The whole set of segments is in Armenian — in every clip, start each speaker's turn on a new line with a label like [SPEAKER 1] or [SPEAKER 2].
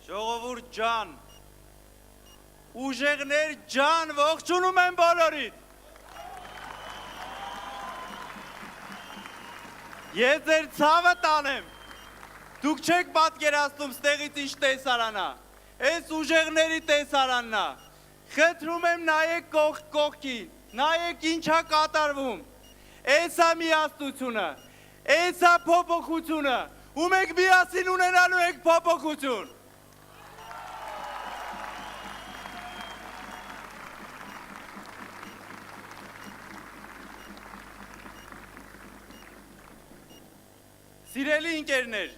[SPEAKER 1] Ժողովուրդ ջան, ուժեղներ ջան, ողջունում եմ բոլորիդ։ Ես ձեր ցավը տանեմ։ Դուք չեք պատկերացնում ստեղից ինչ տեսարանա։ Այս ուժեղների տեսարանն է։ Խնդրում եմ նայեք կողքին, նայեք ինչա կատարվում։ Էս է միասնությունը, էս է փոփոխությունը, ու մենք միասին ունենալու ենք փոփոխություն։ Սիրելի ընկերներ,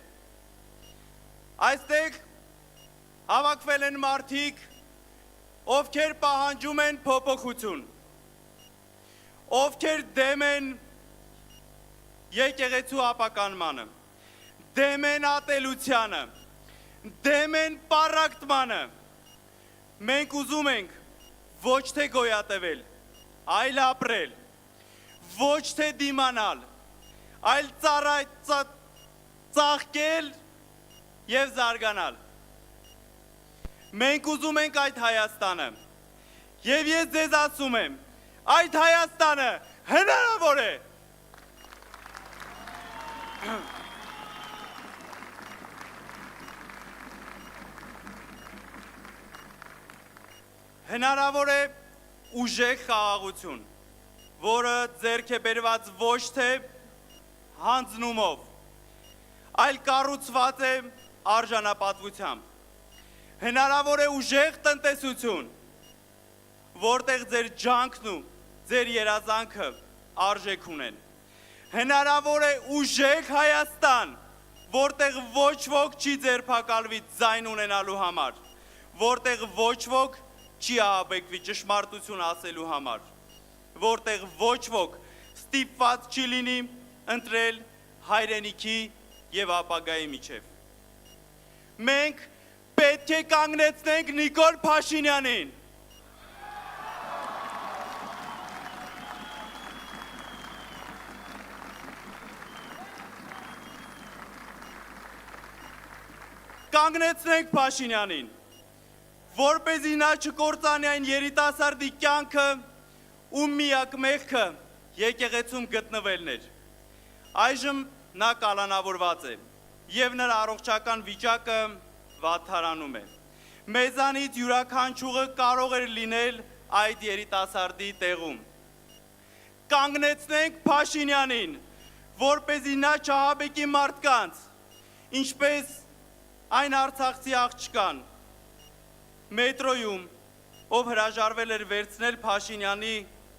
[SPEAKER 1] այստեղ հավաքվել են մարդիկ, ովքեր պահանջում են փոփոխություն, ովքեր դեմ են եկեղեցու ապականմանը, դեմ են ատելությանը, դեմ են պառակտմանը։ Մենք ուզում ենք ոչ թե գոյատևել, այլ ապրել, ոչ թե դիմանալ, այլ ծաղկել և զարգանալ։ Մենք ուզում ենք այդ Հայաստանը, և ես ձեզ ասում եմ, այդ Հայաստանը հնարավոր է։ Հնարավոր է ուժեղ խաղաղություն, որը ձեռք է բերված ոչ թե հանձնումով, այլ կառուցված է արժանապատվությամբ։ Հնարավոր է ուժեղ տնտեսություն, որտեղ ձեր ջանքն ու ձեր երազանքը արժեք ունեն։ Հնարավոր է ուժեղ Հայաստան, որտեղ ոչ ոք չի ձերբակալվի ձայն ունենալու համար, որտեղ ոչ ոք չի ահաբեկվի ճշմարտություն ասելու համար, որտեղ ոչ ոք ստիպված չի լինի ընտրել հայրենիքի և ապագայի միջև։ Մենք պետք է կանգնեցնենք Նիկոլ Փաշինյանին։ Կանգնեցնենք Փաշինյանին, որպեսզի նա չկործանի այն երիտասարդի կյանքը, ում միակ մեղքը եկեղեցում գտնվելն էր։ Այժմ նա կալանավորված է և նրա առողջական վիճակը վատթարանում է։ Մեզանից յուրաքանչյուրը կարող էր լինել այդ երիտասարդի տեղում։ Կանգնեցնենք Փաշինյանին, որպեսզի նա չահաբեկի մարդկանց, ինչպես այն արցախցի աղջկան մետրոյում, ով հրաժարվել էր վերցնել Փաշինյանի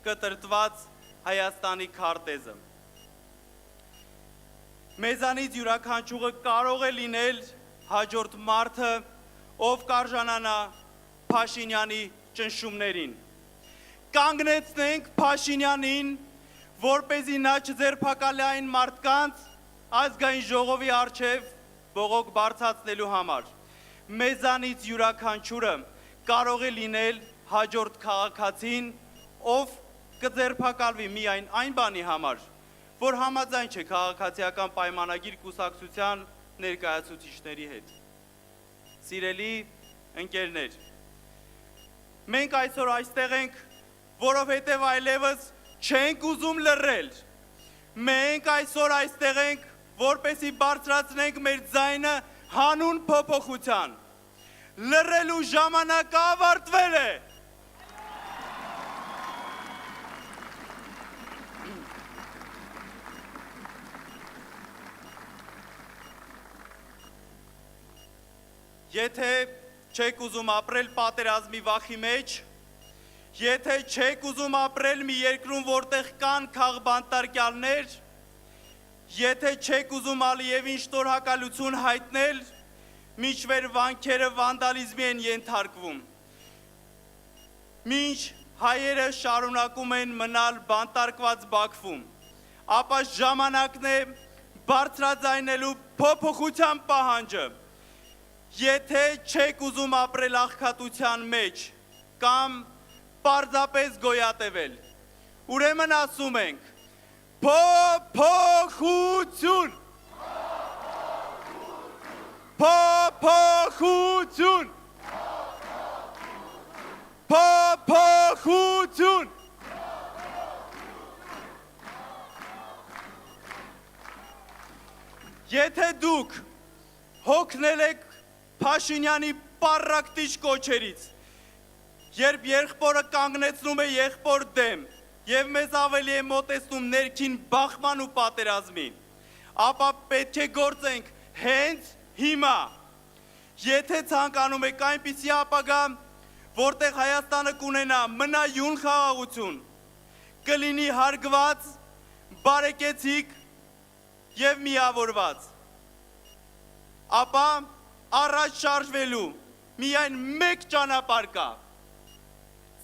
[SPEAKER 1] կտրտված Հայաստանի քարտեզը։ Մեզանից յուրաքանչյուրը կարող է լինել հաջորդ մարդը, ով կարժանանա Փաշինյանի ճնշումներին։ Կանգնեցնենք Փաշինյանին, որպեսզի նա չձերբակալի այն մարդկանց ազգային ժողովի առջև բողոք բարձրացնելու համար։ Մեզանից յուրաքանչյուրը կարող է լինել հաջորդ քաղաքացին, ով կձերբակալվի միայն այն բանի համար, որ համաձայն չէ քաղաքացիական պայմանագիր կուսակցության ներկայացուցիչների հետ։ Սիրելի ընկերներ, մենք այսօր այստեղ ենք, որովհետև այլևս չենք ուզում լռել։ Մենք այսօր այստեղ ենք, որպեսզի բարձրացնենք մեր ձայնը հանուն փոփոխության։ Լռելու ժամանակը ավարտվել է։ Եթե չեք ուզում ապրել պատերազմի վախի մեջ, եթե չեք ուզում ապրել մի երկրում, որտեղ կան քաղբանտարկյալներ, եթե չեք ուզում Ալիևին շնորհակալություն հայտնել, մինչվեր վանքերը վանդալիզմի են ենթարկվում, մինչ հայերը շարունակում են մնալ բանտարկված Բաքվում, ապա ժամանակն է բարձրաձայնելու փոփոխության պահանջը։ Եթե չեք ուզում ապրել աղքատության մեջ կամ պարզապես գոյատևել, ուրեմն ասում ենք փոփոխություն, փոփոխություն, Փոփոխություն Փոփոխություն Եթե դուք հոգնել եք Փաշինյանի պառակտիչ կոչերից, երբ եղբորը կանգնեցնում է եղբոր դեմ եւ մեզ ավելի է մոտեցնում ներքին բախման ու պատերազմին, ապա պետք է գործենք հենց հիմա։ Եթե ցանկանում եք այնպիսի ապագա, որտեղ Հայաստանը կունենա մնայուն խաղաղություն, կլինի հարգված, բարեկեցիկ եւ միավորված, ապա առաջ շարժվելու միայն մեկ ճանապարհ կա։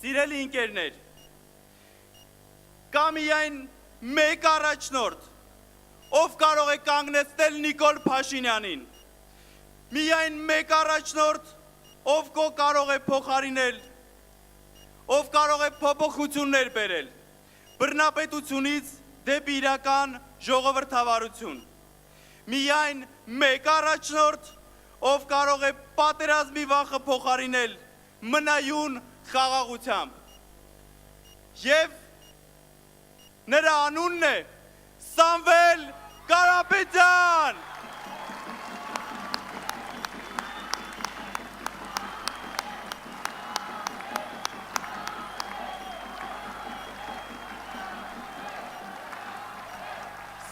[SPEAKER 1] Սիրելի ընկերներ, կա միայն մեկ առաջնորդ, ով կարող է կանգնեցնել Նիկոլ Փաշինյանին, միայն մեկ առաջնորդ, ով կարող է փոխարինել, ով կարող է փոփոխություններ բերել բռնապետությունից դեպի իրական ժողովրդավարություն, միայն մեկ առաջնորդ, ով կարող է պատերազմի վախը փոխարինել մնայուն խաղաղությամբ։ Եվ նրա անունն է Սամվել Կարապետյան։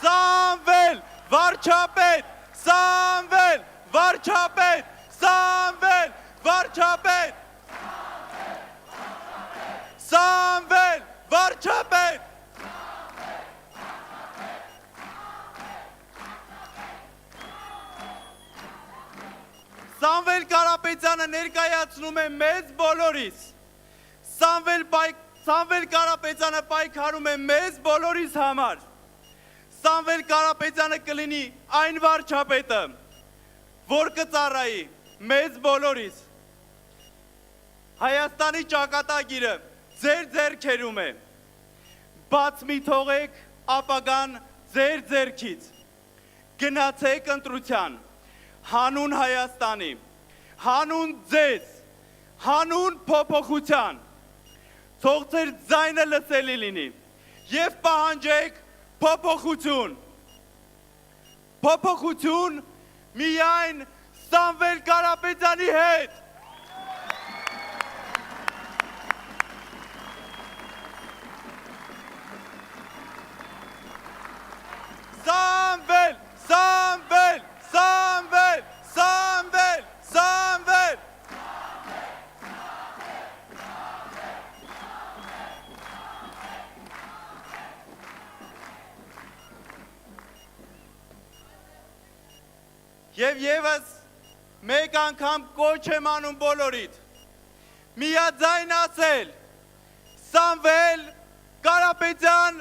[SPEAKER 1] Սամվել վարչապետ, Սամվել վարչապետ, Սամվել վարչապետ, Սամվել վարչապետ։ Սամվել Կարապետյանը ներկայացնում է մեզ բոլորիս, Սամվել Կարապետյանը պայքարում է մեզ բոլորիս համար, Սամվել Կարապետյանը կլինի այն վարչապետը, որ կծառայի մեզ բոլորիս։ Հայաստանի ճակատագիրը ձեր ձեռքերում է, բաց մի թողեք ապագան ձեր ձեռքից, գնացեք ընտրության, հանուն Հայաստանի, հանուն ձեզ, հանուն փոփոխության, թող ձեր ձայնը լսելի լինի եւ պահանջեք փոփոխություն, փոփոխություն միայն Սամվել Կարապետյանի հետ։ Սամվել, Սամվել, Սամվել, Սամվել, Սամվել։ Եվ եւս մեկ անգամ կոչ եմ անում բոլորիդ, միաձայն ասել Սամվել Կարապետյան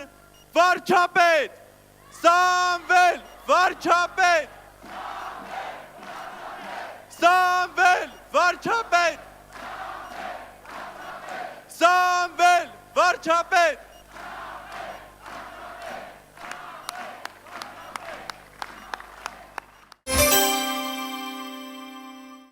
[SPEAKER 1] վարչապետ, Սամվել վարչապետ, Սամվել վարչապետ, Սամվել վարչապետ։